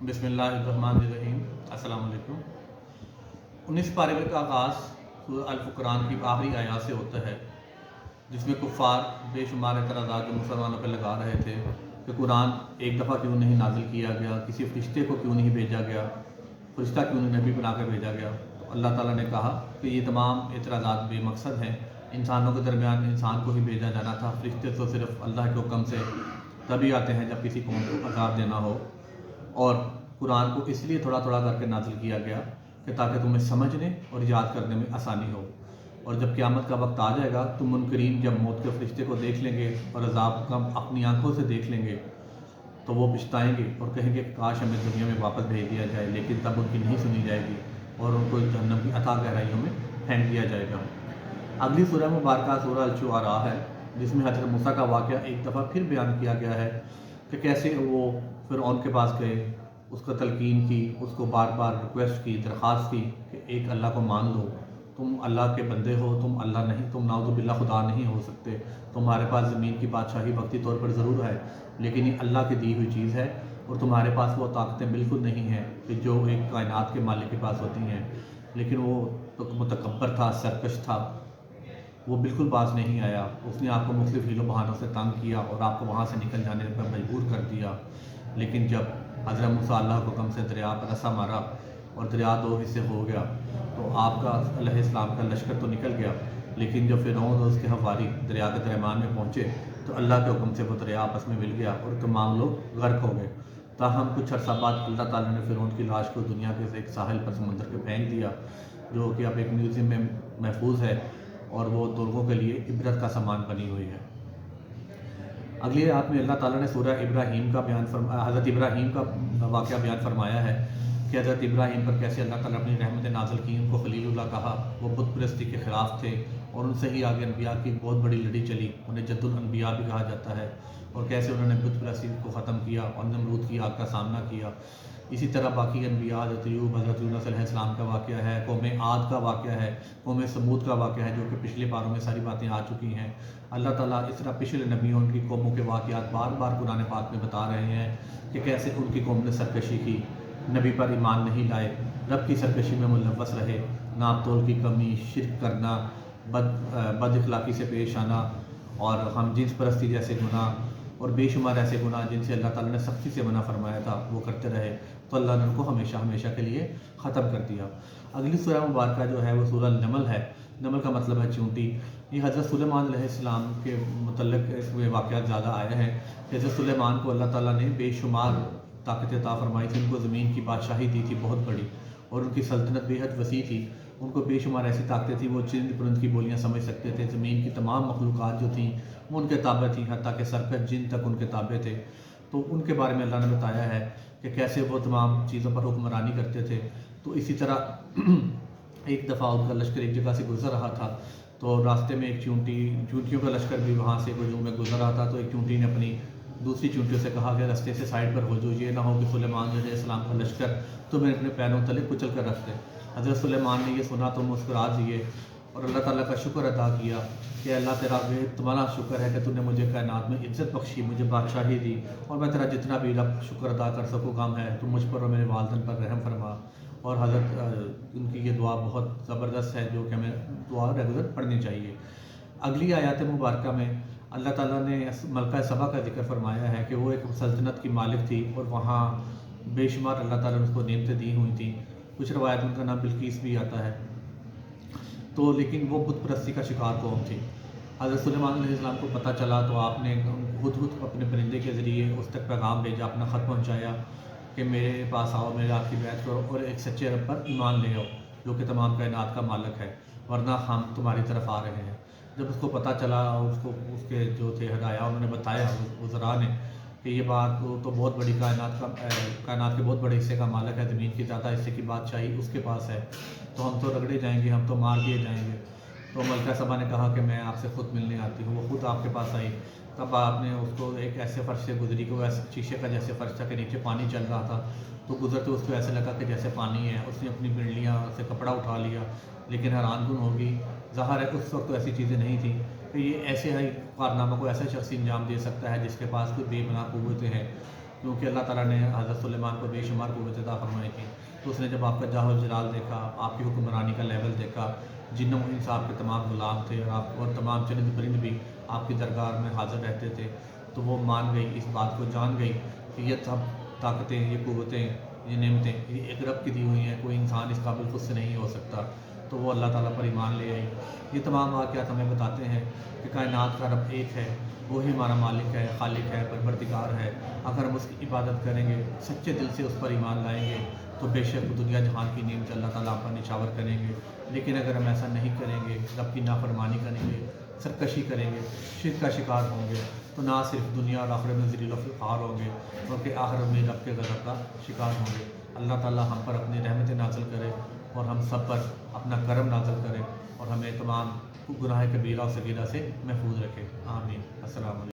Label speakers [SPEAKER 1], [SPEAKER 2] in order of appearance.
[SPEAKER 1] बिस्मिल्लाहिर्रहमानिर्रहीम। अस्सलाम वालेकुम। 19 पारे का आगाज़ सूरह अल फुरक़ान की आखिरी आयत से होता है, जिसमें कुफ़ार बेशुमार एतराज़ात जो मुसलमानों पर लगा रहे थे कि कुरान एक दफ़ा क्यों नहीं नाजिल किया गया, किसी फ़रिश्ते को क्यों नहीं भेजा गया, फ़रिश्ता क्यों नहीं नबी बना कर भेजा गया। तो अल्लाह ताला ने कहा कि ये तमाम एतराज़ात बेमकसद हैं। इंसानों के दरमियान इंसान को ही भेजा जाना था, फ़रिश्ते तो सिर्फ़ अल्लाह के हुक्म से तभी आते हैं जब किसी कौम को अज़ाब देना हो। और कुरान को इसलिए थोड़ा थोड़ा करके नाजिल किया गया कि ताकि तुम्हें समझने और याद करने में आसानी हो। और जब क़यामत का वक्त आ जाएगा तो मुनकरीन जब मौत के फ़रिश्ते को देख लेंगे और अज़ाब का अपनी आंखों से देख लेंगे तो वो पछताएंगे और कहेंगे काश हमें दुनिया में वापस भेज दिया जाए, लेकिन तब उनकी नहीं सुनी जाएगी और उनको जहन्नम की अथाह गहराइयों में फेंक दिया जाएगा। अगली सूरह मुबारक सूरह अल-शुअरा है, जिसमें हज़रत मूसा का वाक़या एक दफ़ा फिर बयान किया गया है कि कैसे वो फ़िरऔन के पास गए, उसको तलकीन की, उसको बार बार रिक्वेस्ट की, दरख्वास्त की कि एक अल्लाह को मान लो, तुम अल्लाह के बंदे हो, तुम अल्लाह नहीं, तुम नाउज़ुबिल्लाह खुदा नहीं हो सकते। तुम्हारे पास ज़मीन की बादशाही वक्ती तौर पर ज़रूर है, लेकिन ये अल्लाह की दी हुई चीज़ है और तुम्हारे पास वो ताकतें बिल्कुल नहीं हैं कि जो एक कायनात के मालिक के पास होती हैं। लेकिन वो तो मुतकब्बर था, सरकश था, वो बिल्कुल बाज नहीं आया। उसने आपको मुख्तलिफ़ हीलों बहानों से तंग किया और आपको वहाँ से निकल जाने पर मजबूर कर दिया। लेकिन जब हज़रत मूसा अल्लाह के हुक्म से दरिया पर रस्सा मारा और दरिया दो हिस्से हो गया तो आपका अलैहिस्सलाम का लश्कर तो निकल गया, लेकिन जब फ़िरऔन और उसके हवारी दरिया के दरमियान में पहुँचे तो अल्लाह के हुक्म से वो दरिया आपस में मिल गया और तमाम लोग गर्क हो गए। ताहम कुछ अर्सा बाद अल्लाह ताला ने फ़िरऔन की लाश को दुनिया के एक साहिल पर समुंदर के फेंक दिया, जो कि अब एक म्यूज़ियम में महफूज है और वो लोगों के लिए इबरत का सामान बनी हुई है। अगली आयत में अल्लाह ताला ने सूरह इब्राहीम का हज़रत इब्राहीम का वाक़या बयान फरमाया है कि हज़रत इब्राहीम पर कैसे अल्लाह ताला अपनी रहमत नाज़िल की, उनको खलीलुल्लाह कहा। वो बुत परस्ती के ख़िलाफ़ थे और उनसे ही आगे अनबिया की बहुत बड़ी लड़ी चली, उन्हें जद्दुल अनबिया भी कहा जाता है। और कैसे उन्होंने बुत परस्ती को ख़त्म किया और नमरूद की आग का सामना किया। इसी तरह बाकी अनबिया हज़रत यूब, हज़रत यूनुस अलैहिस्सलाम का वाक़या है, कौम आद का वाक़या है, कौम समूद का वाक़या है, जो कि पिछले पारों में सारी बातें आ चुकी हैं। अल्लाह ताला इस तरह पिछले नबियों उनकी कौमों के वाक़यात बार बार कुरान पाक में बता रहे हैं कि कैसे उनकी कौम ने सरकशी की, नबी पर ईमान नहीं लाए, रब की सरकशी में मुलव्वस रहे, नाप तोल की कमी, शिरक करना, बद इखलाक़ी से पेश आना और हम जिन्स परस्ती जैसे गुनाह और बेशुमार ऐसे गुनाह जिनसे अल्लाह ताला ने सख्ती से मना फरमाया था वो करते रहे, तो अल्लाह ने उनको हमेशा हमेशा के लिए ख़त्म कर दिया। अगली सूरह मुबारक जो है वो सूरह नमल है। नमल का मतलब है चूंटी। ये हज़रत सुलेमान अलैहिस्सलाम के मुतल्लिक़ इसमें वाक़यात ज़्यादा आए हैं। हज़रत सुलेमान को अल्लाह ताला ने बेशुमार ताकत अता फरमाई थी, उनको ज़मीन की बादशाही दी थी बहुत बड़ी, और उनकी सल्तनत बेहद वसी थी। उनको बेशुमार ऐसी ताकतें थी, वो चिंद पुरंद की बोलियाँ समझ सकते थे। ज़मीन की तमाम मखलूक़ात जो थी वो उनके ताबे थी, हत्ता कि सरकश जिन तक उनके ताबे थे। तो उनके बारे में अल्लाह ने बताया है कि कैसे वो तमाम चीज़ों पर हुक्मरानी करते थे। तो इसी तरह एक दफ़ा उनका लश्कर एक जगह से गुज़र रहा था, तो रास्ते में एक चूंटियों का लश्कर भी वहाँ से हजूम में गुज़र रहा था। तो एक चूंटी ने अपनी दूसरी चूंटियों से कहा कि रास्ते से साइड पर हो जाओ, ये ना हो कि सुलेमान अलैहिस्सलाम का लश्कर तुम्हें अपने पैरों तले कुचल कर रख दे। हज़रत सुलेमान ने ये सुना तो मुस्कुरा दिए और अल्लाह ताला का शुक्र अदा किया कि अल्लाह तेरा तुम्हारा शुक्र है कि तूने मुझे कायनात में इज़्ज़त बख्शी, मुझे बादशाही दी, और मैं तेरा जितना भी रब शुक्र अदा कर सकूँ कम है, तू मुझ पर और मेरे वालिदैन पर रहम फरमा। और हज़रत उनकी ये दुआ बहुत ज़बरदस्त है, जो कि हमें दुआ रेगुलर पढ़नी चाहिए। अगली आयत मुबारक में अल्लाह ताला ने मलका सबा का जिक्र फरमाया है कि वो एक सल्तनत की मालिक थी और वहाँ बेशुमार अल्लाह ताला ने उसको नेमतें दी हुई थी। कुछ रवायत उनका नाम बिल्कीस भी आता है। तो लेकिन वो बुत परस्ती का शिकार कौम थी। हज़रत सुलेमान अलैहिस्सलाम को पता चला तो आपने खुद अपने परिंदे के ज़रिए उस तक पैगाम भेजा, अपना ख़त पहुँचाया कि मेरे पास आओ, मेरे आपकी बैत करो और एक सच्चे रब पर ईमान ले आओ जो कि तमाम कायनात का मालिक है, वरना हम तुम्हारी तरफ आ रहे हैं। जब उसको पता चला, उसको उसके जो थे हदाया उन्होंने बताया वज़रा ने कि ये बात तो बहुत बड़ी कायनात के बहुत बड़े हिस्से का मालिक है, ज़मीन के ज़्यादा हिस्से की बादशाही उसके पास है, तो हम तो रगड़े जाएंगे, हम तो मार दिए जाएंगे। तो मलका सबा ने कहा कि मैं आपसे ख़ुद मिलने आती हूँ। वो ख़ुद आपके पास आई। तब आपने उसको एक ऐसे फ़र्श से गुजरी को ऐसे शीशे का जैसे फ़र्श था कि नीचे पानी चल रहा था, तो गुजरते उसको ऐसे लगा कि जैसे पानी है। उसने अपनी बिरलियाँ से कपड़ा उठा लिया, लेकिन हैरान कुन होगी, ज़ाहिर है उस वक्त तो ऐसी चीज़ें नहीं थी कि ये ऐसे ही कारनामा को ऐसा शख्स अंजाम दे सकता है जिसके पास कोई बेगुनाह क़ुव्वतें हैं, کیونکہ اللہ تعالیٰ نے حضرت سلیمان کو بے شمار قوت عطا فرمائی تھی، تو اس نے جب آپ کا جاہ و جلال دیکھا، آپ کی حکمرانی کا لیول دیکھا، جنوں انس آپ کے تمام غلام تھے اور تمام چرند پرند بھی آپ کی درگاہ میں حاضر رہتے تھے، تو وہ مان گئی، اس بات کو جان گئی کہ یہ سب طاقتیں، یہ قوتیں، یہ نعمتیں یہ ایک رب کی دی ہوئی ہیں، کوئی انسان اس قابل خود سے نہیں ہو سکتا، تو وہ اللہ تعالیٰ پر ایمان لے آئی۔ یہ تمام واقعات ہمیں بتاتے ہیں کہ کائنات کا رب ایک ہے، وہی ہمارا مالک ہے، خالق ہے، پروردگار ہے۔ اگر ہم اس کی عبادت کریں گے، سچے دل سے اس پر ایمان لائیں گے، تو بے شک دنیا جہان کی نعمت اللہ تعالیٰ پر نچھاور کریں گے۔ لیکن اگر ہم ایسا نہیں کریں گے، رب کی نافرمانی کریں گے، سرکشی کریں گے، شرک کا شکار ہوں گے، تو نہ صرف دنیا اور آخرت میں ذلیل و خوار ہوں گے، بلکہ آخرت میں رب کے غضب کا شکار ہوں گے۔ اللہ تعالیٰ ہم پر اپنی رحمت نازل کرے اور ہم سب پر اپنا کرم نازل کرے اور ہمیں تمام گناہ کبیرہ اور صغیرہ سے محفوظ رکھے۔ آمین۔ السلام علیکم۔